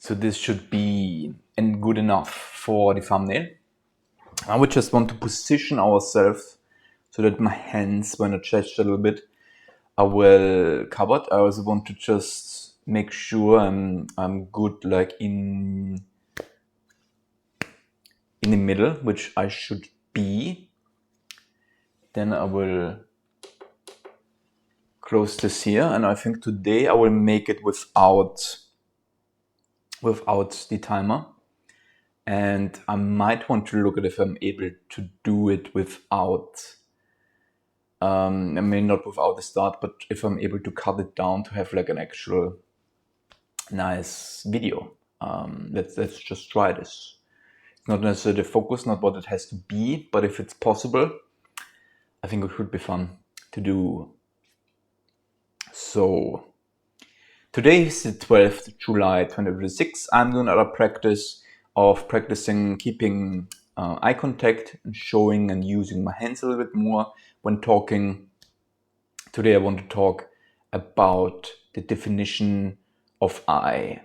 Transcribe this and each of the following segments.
So this should be good enough for the thumbnail. I would just want to position ourselves so that my hands, when I stretch a little bit, are well covered. I also want to just make sure I'm good, like in the middle, which I should be. Then I will close this here, and I think today I will make it without the timer. And I might want to look at if I'm able to do it without, I mean, not without the start, but if I'm able to cut it down to have like an actual nice video. Let's just try this. It's not necessarily the focus, not what it has to be, but if it's possible, I think it should be fun to do. So today is the 12th July 2026. I'm doing another practice of practicing keeping eye contact and showing and using my hands a little bit more when talking. Today I want to talk about the definition of I.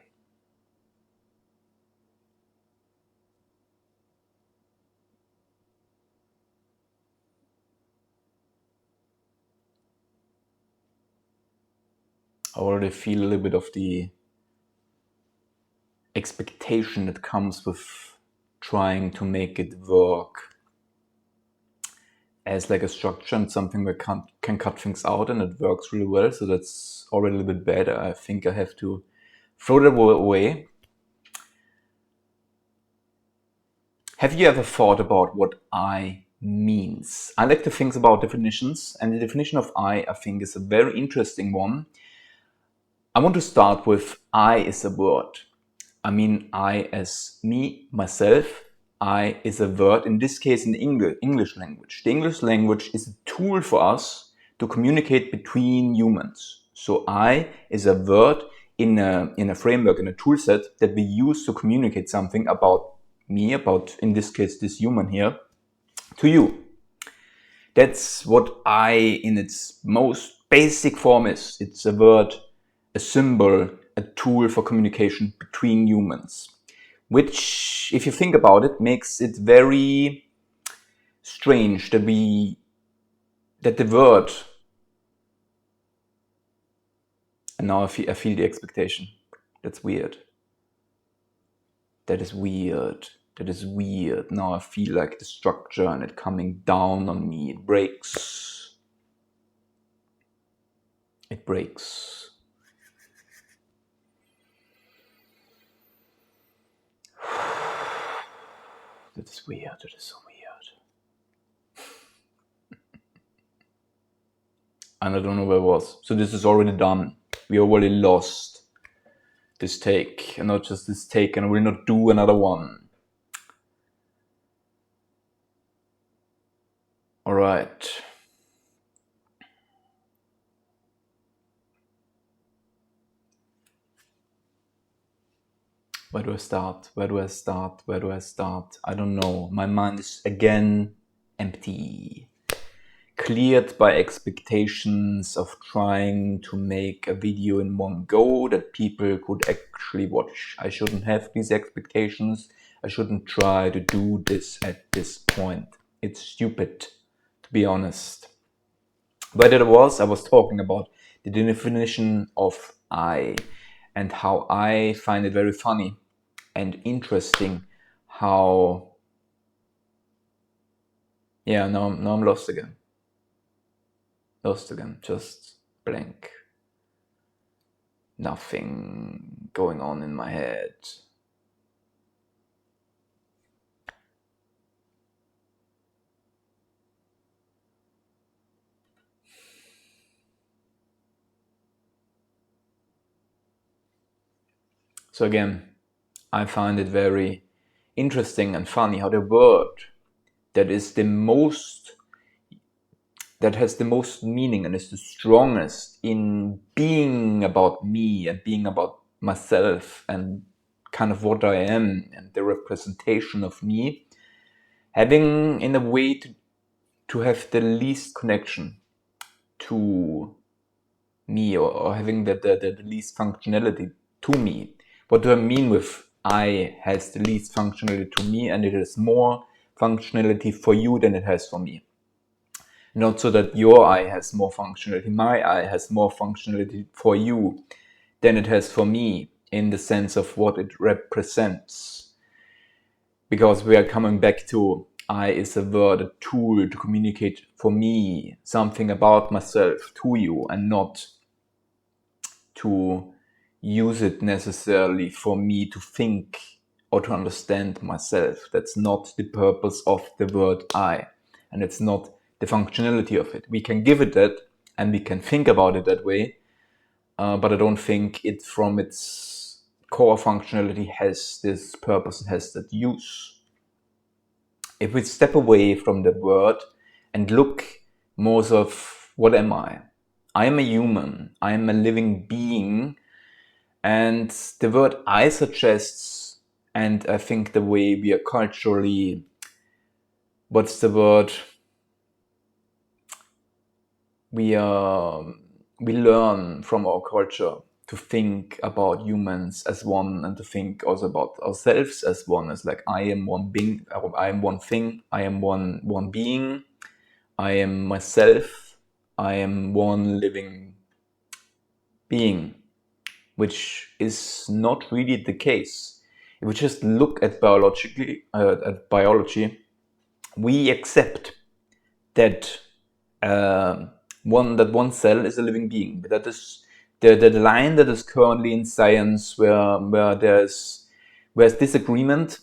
I already feel a little bit of the expectation that comes with trying to make it work as like a structure and something that can cut things out, and it works really well. So that's already a little bit bad. I think I have to throw that away. Have you ever thought about what I means? I like to think about definitions, and the definition of I think is a very interesting one. I want to start with I is a word. I mean I as me, myself. I is a word, in this case in the English language. The English language is a tool for us to communicate between humans. So I is a word in a framework, in a tool set that we use to communicate something about me, about, in this case, this human here, to you. That's what I in its most basic form is. It's a word, a symbol, a tool for communication between humans, which, if you think about it, makes it very strange that the word, and now I feel the expectation. That's weird. That is weird. That is weird. Now I feel like the structure and it coming down on me. It breaks. It breaks. That is weird. That is so weird. And I don't know where it was. So this is already done. We already lost this take. And not just this take. And I will not do another one. Alright. Where do I start? Where do I start? Where do I start? I don't know. My mind is again empty. Cleared by expectations of trying to make a video in one go that people could actually watch. I shouldn't have these expectations. I shouldn't try to do this at this point. It's stupid, to be honest. But I was talking about the definition of I, and how I find it very funny and interesting how, yeah, now I'm lost again. Lost again, just blank. Nothing going on in my head. So again, I find it very interesting and funny how the word that has the most meaning and is the strongest in being about me and being about myself and kind of what I am and the representation of me, having in a way to have the least connection to me, or having the least functionality to me, What do I mean with I has the least functionality to me and it has more functionality for you than it has for me? Not so that your I has more functionality, my I has more functionality for you than it has for me in the sense of what it represents. Because we are coming back to I is a word, a tool to communicate for me something about myself to you and not to use it necessarily for me to think or to understand myself. That's not the purpose of the word I, and it's not the functionality of it. We can give it that and we can think about it that way, but I don't think it from its core functionality has this purpose and has that use. If we step away from the word and look more of what am I? I am a human. I am a living being. And the word I suggests, and I think the way we are culturally, what's the word? We learn from our culture to think about humans as one and to think also about ourselves as one, as like I am one being, I am one thing, I am one being, I am myself, I am one living being, which is not really the case. If we just look at biology, we accept that one cell is a living being. But that is the line that is currently in science where there's disagreement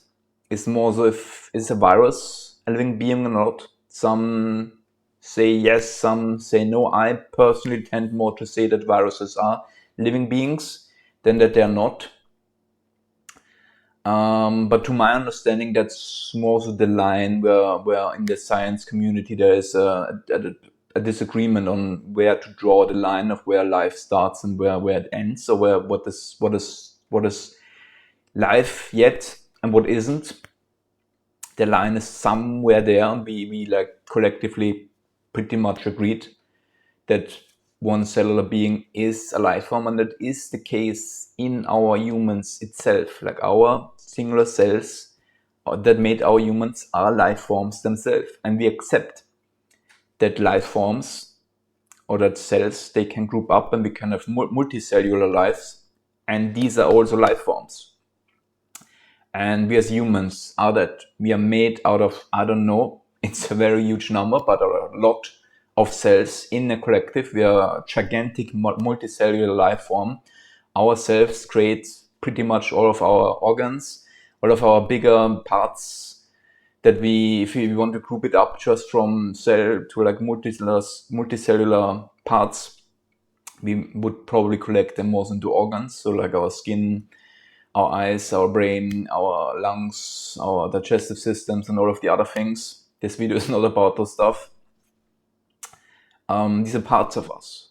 is more so if is a virus a living being or not. Some say yes, some say no. I personally tend more to say that viruses are living beings than that they are not. But to my understanding, that's more so the line where in the science community there is a disagreement on where to draw the line of where life starts and where it ends, or what is life yet and what isn't. The line is somewhere there, and we like collectively pretty much agreed that one cellular being is a life form, and that is the case in our humans itself. Like our singular cells that made our humans are life forms themselves, and we accept that life forms or that cells, they can group up and we can have multicellular lives, and these are also life forms. And we as humans are that. We are made out of, I don't know, it's a very huge number, but a lot of cells in a collective. We are a gigantic multicellular life form. Our cells create pretty much all of our organs, all of our bigger parts that if we want to group it up just from cell to like multicellular parts, we would probably collect them more into organs. So like our skin, our eyes, our brain, our lungs, our digestive systems, and all of the other things. This video is not about those stuff. These are parts of us.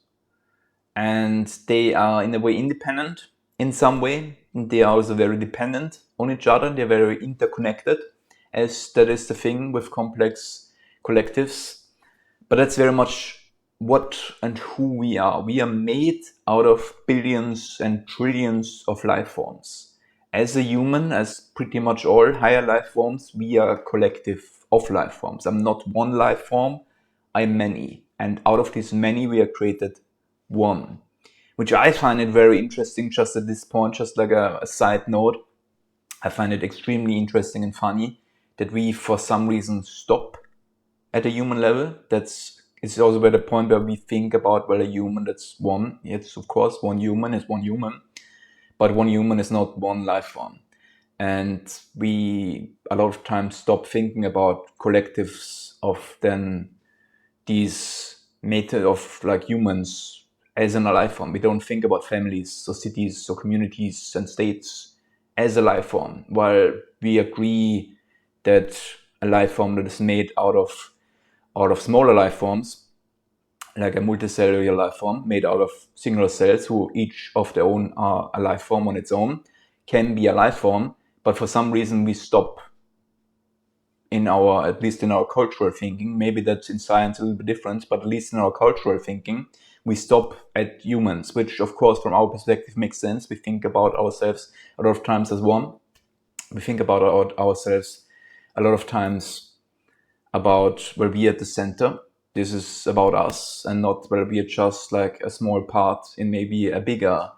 And they are in a way independent in some way. They are also very dependent on each other. They're very interconnected, as that is the thing with complex collectives. But that's very much what and who we are. We are made out of billions and trillions of life forms. As a human, as pretty much all higher life forms, we are a collective of life forms. I'm not one life form, I'm many. And out of these many, we are created one. Which I find it very interesting just at this point, just like a side note. I find it extremely interesting and funny that we, for some reason, stop at a human level. It's also at the point where we think about, well, a human, that's one. Yes, of course, one human is one human. But one human is not one life form. And we a lot of times stop thinking about collectives of then these method of like humans as in a life form. We don't think about families or cities or communities and states as a life form, while we agree that a life form that is made out of smaller life forms, like a multicellular life form made out of singular cells who each of their own are a life form on its own, can be a life form, but for some reason we stop at least in our cultural thinking. Maybe that's in science a little bit different, but at least in our cultural thinking, we stop at humans, which of course from our perspective makes sense. We think about ourselves a lot of times as one. We think about ourselves a lot of times about where we are at the center. This is about us and not where we are just like a small part in maybe a bigger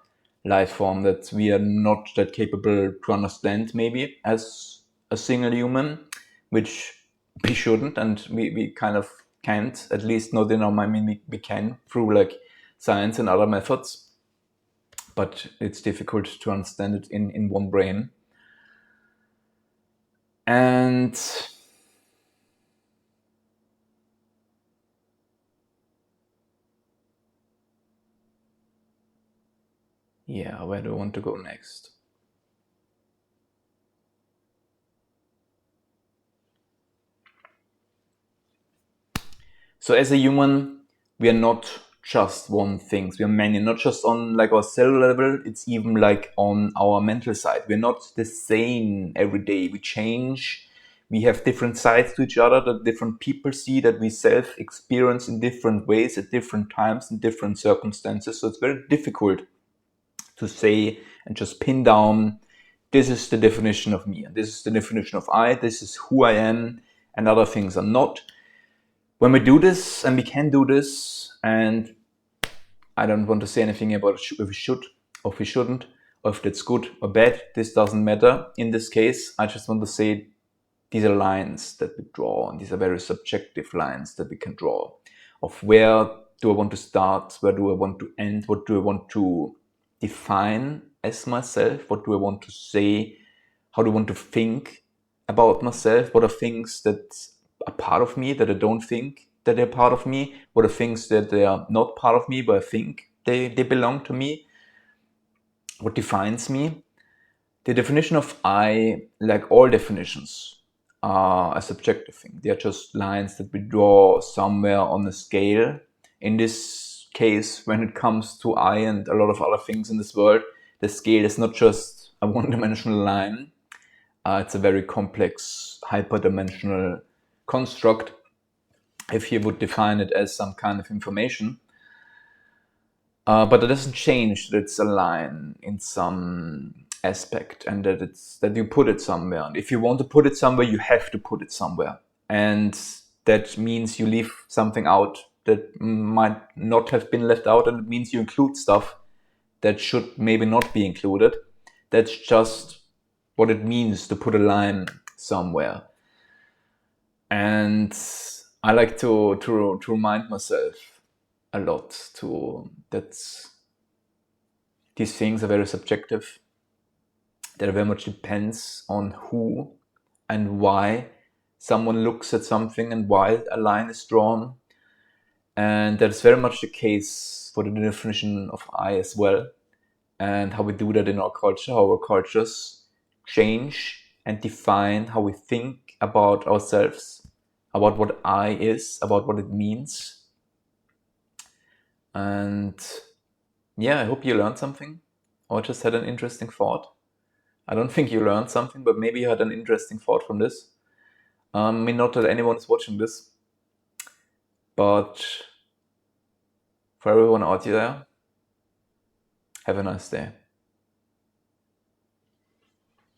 life form that we are not that capable to understand maybe as a single human, which we shouldn't, and we kind of can't, at least not in our mind. We can through like science and other methods, but it's difficult to understand it in one brain. And yeah, where do I want to go next? So as a human, we are not just one thing. We are many, not just on like our cellular level, it's even like on our mental side. We're not the same every day. We change. We have different sides to each other that different people see, that we self-experience in different ways at different times in different circumstances. So it's very difficult to say and just pin down, this is the definition of me, and this is the definition of I, this is who I am, and other things are not. When we do this, and we can do this, and I don't want to say anything about if we should or if we shouldn't, or if that's good or bad, this doesn't matter. In this case, I just want to say these are lines that we draw, and these are very subjective lines that we can draw of where do I want to start, where do I want to end, what do I want to define as myself, what do I want to say, how do I want to think about myself, what are things that are part of me that I don't think that they're part of me, what are things that they are not part of me but I think they belong to me, what defines me. The definition of I, like all definitions, are a subjective thing. They are just lines that we draw somewhere on a scale. In this case, when it comes to I and a lot of other things in this world, the scale is not just a one-dimensional line. It's a very complex, hyperdimensional construct, if you would define it as some kind of information. But it doesn't change that it's a line in some aspect and that you put it somewhere. And if you want to put it somewhere, you have to put it somewhere. And that means you leave something out that might not have been left out, and it means you include stuff that should maybe not be included. That's just what it means to put a line somewhere. And I like to remind myself a lot that these things are very subjective, that very much depends on who and why someone looks at something and why a line is drawn. And that's very much the case for the definition of I as well, and how we do that in our culture, how our cultures change and define how we think about ourselves, about what I is, about what it means. And yeah, I hope you learned something or just had an interesting thought. I don't think you learned something, but maybe you had an interesting thought from this. I mean, not that anyone is watching this, but for everyone out there, have a nice day.